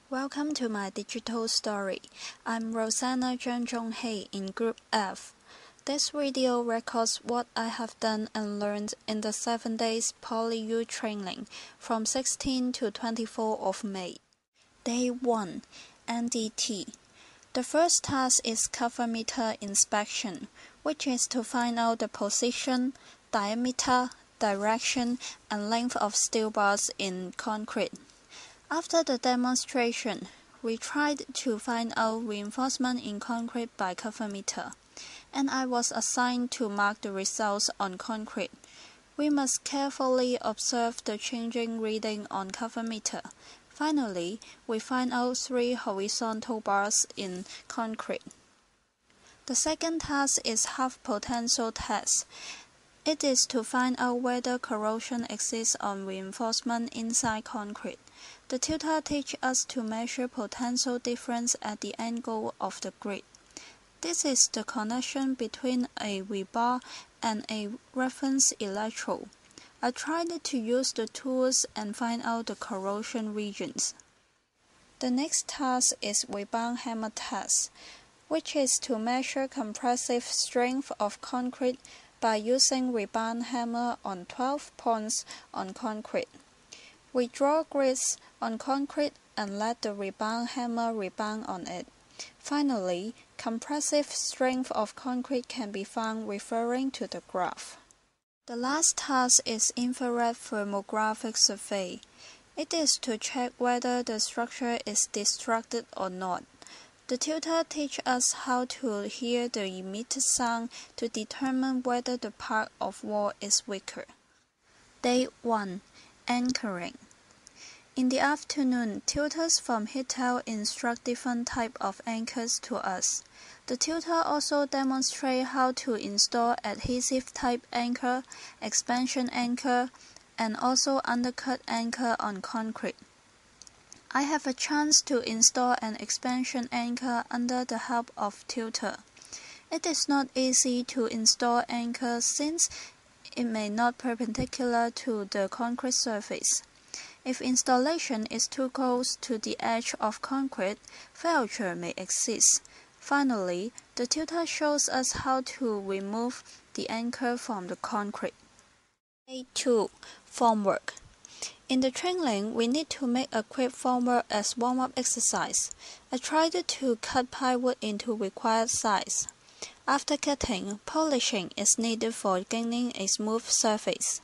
Welcome to my digital story. I'm Rosanna Zhang in Group F. This video records what I have done and learned in the 7 days PolyU training from 16 to 24 of May. Day 1. NDT. The first task is cover meter inspection, which is to find out the position, diameter, direction, and length of steel bars in concrete. After the demonstration, we tried to find out reinforcement in concrete by cover meter, and I was assigned to mark the results on concrete. We must carefully observe the changing reading on cover meter. Finally, we find out 3 horizontal bars in concrete. The second task is half potential test. It is to find out whether corrosion exists on reinforcement inside concrete. The tutor teaches us to measure potential difference at the angle of the grid. This is the connection between a rebar and a reference electrode. I tried to use the tools and find out the corrosion regions. The next task is rebound hammer test, which is to measure compressive strength of concrete by using rebound hammer on 12 points on concrete. We draw grids on concrete and let the rebound hammer rebound on it. Finally, compressive strength of concrete can be found referring to the graph. The last task is infrared thermographic survey. It is to check whether the structure is destructed or not. The tutor teaches us how to hear the emitted sound to determine whether the part of wall is weaker. Day 1. Anchoring. In the afternoon, tutors from Hitel instruct different types of anchors to us. The tutor also demonstrates how to install adhesive type anchor, expansion anchor, and also undercut anchor on concrete. I have a chance to install an expansion anchor under the help of tutor. It is not easy to install anchor since it may not perpendicular to the concrete surface. If installation is too close to the edge of concrete, failure may exist. Finally, the tutor shows us how to remove the anchor from the concrete. Day 2. Formwork. In the training, we need to make a quick formwork as warm-up exercise. I tried to cut plywood into required size. After cutting, polishing is needed for gaining a smooth surface.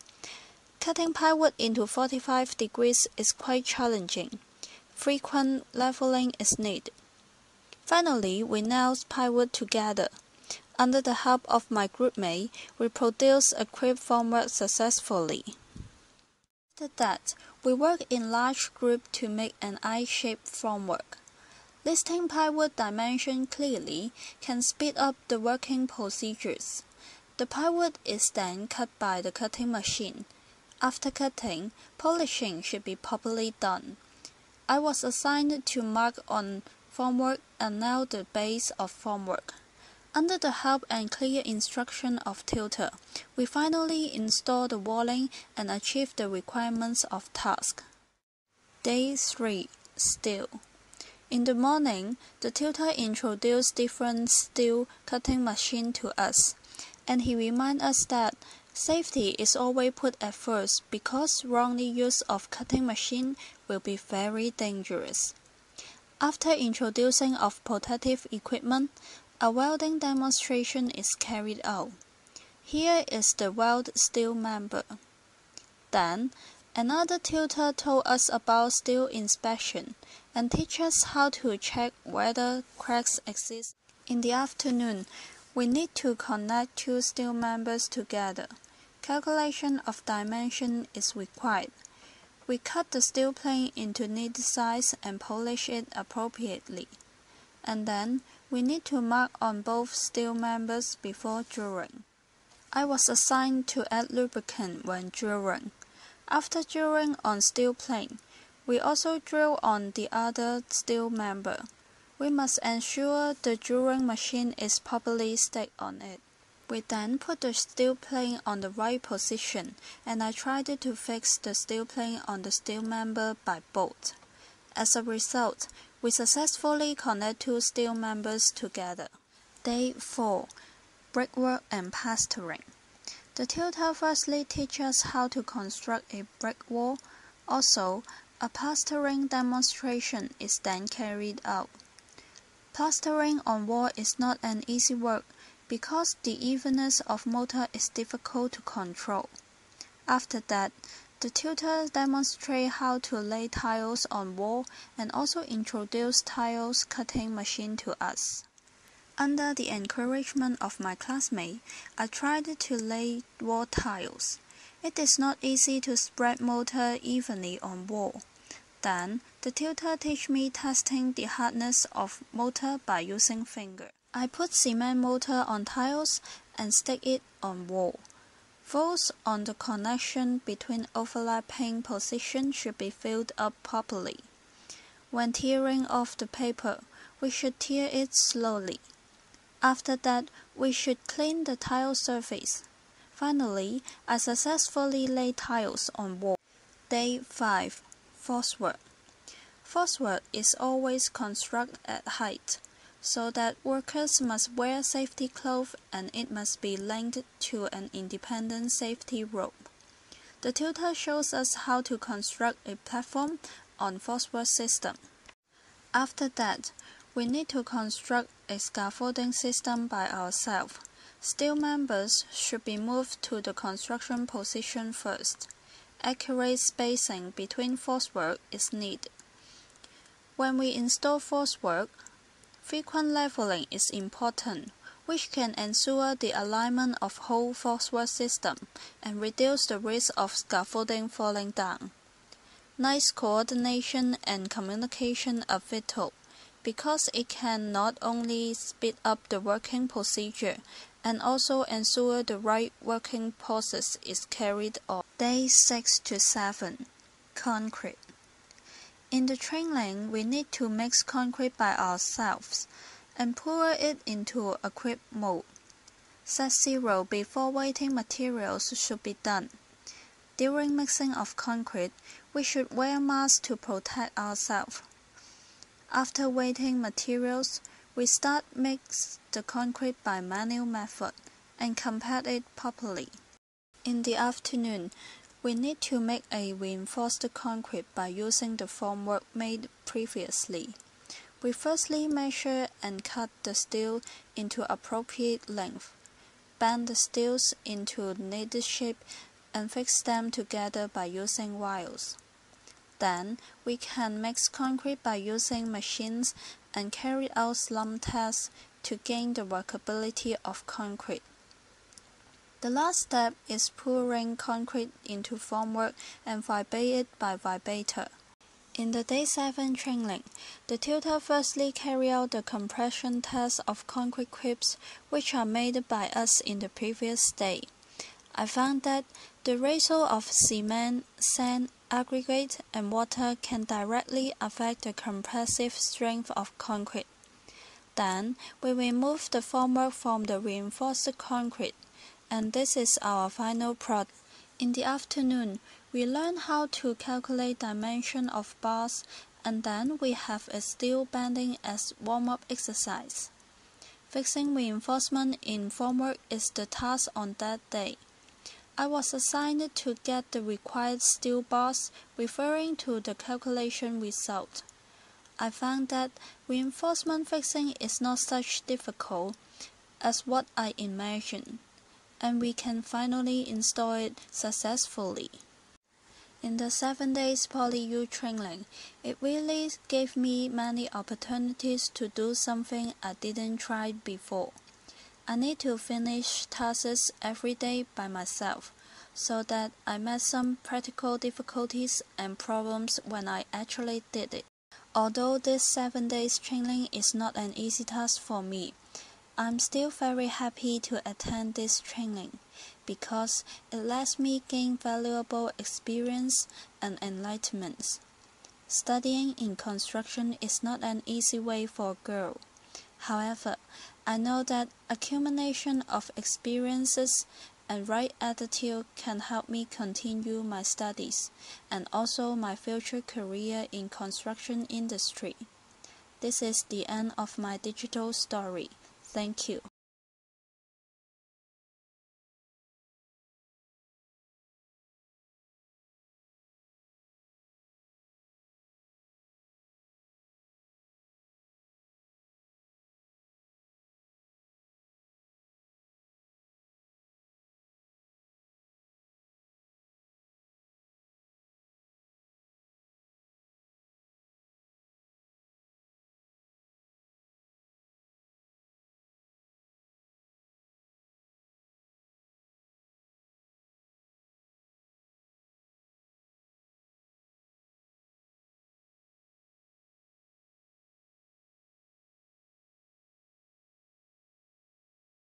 Cutting plywood into 45 degrees is quite challenging. Frequent leveling is needed. Finally, we nail plywood together. Under the help of my groupmate, we produced a quick formwork successfully. After that, we work in large group to make an I-shaped formwork. Listing plywood dimension clearly can speed up the working procedures. The plywood is then cut by the cutting machine. After cutting, polishing should be properly done. I was assigned to mark on formwork and nail the base of formwork. Under the help and clear instruction of tutor, we finally install the walling and achieve the requirements of task. Day 3. Steel. In the morning, the tutor introduced different steel cutting machines to us, and he reminded us that safety is always put at first because wrongly use of cutting machine will be very dangerous. After introducing of protective equipment, a welding demonstration is carried out. Here is the weld steel member. Then, another tutor told us about steel inspection and teach us how to check whether cracks exist. In the afternoon, we need to connect 2 steel members together. Calculation of dimension is required. We cut the steel plane into needed size and polish it appropriately. And then, we need to mark on both steel members before drilling. I was assigned to add lubricant when drilling. After drilling on steel plane, we also drill on the other steel member. We must ensure the drilling machine is properly stacked on it. We then put the steel plane on the right position, and I tried to fix the steel plane on the steel member by bolt. As a result, we successfully connect two steel members together. Day 4. Brickwork and plastering. The tutor firstly teaches us how to construct a brick wall. Also, a plastering demonstration is then carried out. Plastering on wall is not an easy work because the evenness of mortar is difficult to control. After that, the tutor demonstrates how to lay tiles on wall and also introduce tiles cutting machine to us. Under the encouragement of my classmate, I tried to lay wall tiles. It is not easy to spread mortar evenly on wall. Then, the tutor teach me testing the hardness of mortar by using finger. I put cement mortar on tiles and stick it on wall. Holes on the connection between overlapping positions should be filled up properly. When tearing off the paper, we should tear it slowly. After that, we should clean the tile surface. Finally, I successfully laid tiles on wall. Day 5. Forcework. Forcework is always constructed at height, so that workers must wear safety clothes and it must be linked to an independent safety rope. The tutor shows us how to construct a platform on forcework system. After that, we need to construct a scaffolding system by ourselves. Steel members should be moved to the construction position first. Accurate spacing between forcework is needed. When we install forcework, frequent leveling is important, which can ensure the alignment of whole forcework system and reduce the risk of scaffolding falling down. Nice coordination and communication are vital, because it can not only speed up the working procedure and also ensure the right working process is carried on. Day 6 to 7. Concrete. In the training, we need to mix concrete by ourselves and pour it into a quick mold. Set zero before weighting materials should be done. During mixing of concrete, we should wear masks to protect ourselves. After weighting materials, we start mix the concrete by manual method and compact it properly. In the afternoon, we need to make a reinforced concrete by using the formwork made previously. We firstly measure and cut the steel into appropriate length, bend the steels into needed shape and fix them together by using wires. Then, we can mix concrete by using machines and carry out slump tests to gain the workability of concrete. The last step is pouring concrete into formwork and vibrate it by vibrator. In the Day 7 training, the tutor firstly carry out the compression test of concrete cubes which are made by us in the previous day. I found that the ratio of cement, sand, aggregate, and water can directly affect the compressive strength of concrete. Then, we remove the formwork from the reinforced concrete, and this is our final product. In the afternoon, we learn how to calculate dimension of bars, and then we have a steel bending as warm-up exercise. Fixing reinforcement in formwork is the task on that day. I was assigned to get the required steel bars referring to the calculation result. I found that reinforcement fixing is not such difficult as what I imagined, and we can finally install it successfully. In the 7 days PolyU training, it really gave me many opportunities to do something I didn't try before. I need to finish tasks every day by myself, so that I met some practical difficulties and problems when I actually did it. Although this 7 days training is not an easy task for me, I'm still very happy to attend this training because it lets me gain valuable experience and enlightenment. Studying in construction is not an easy way for a girl. However, I know that accumulation of experiences and right attitude can help me continue my studies and also my future career in construction industry. This is the end of my digital story. Thank you.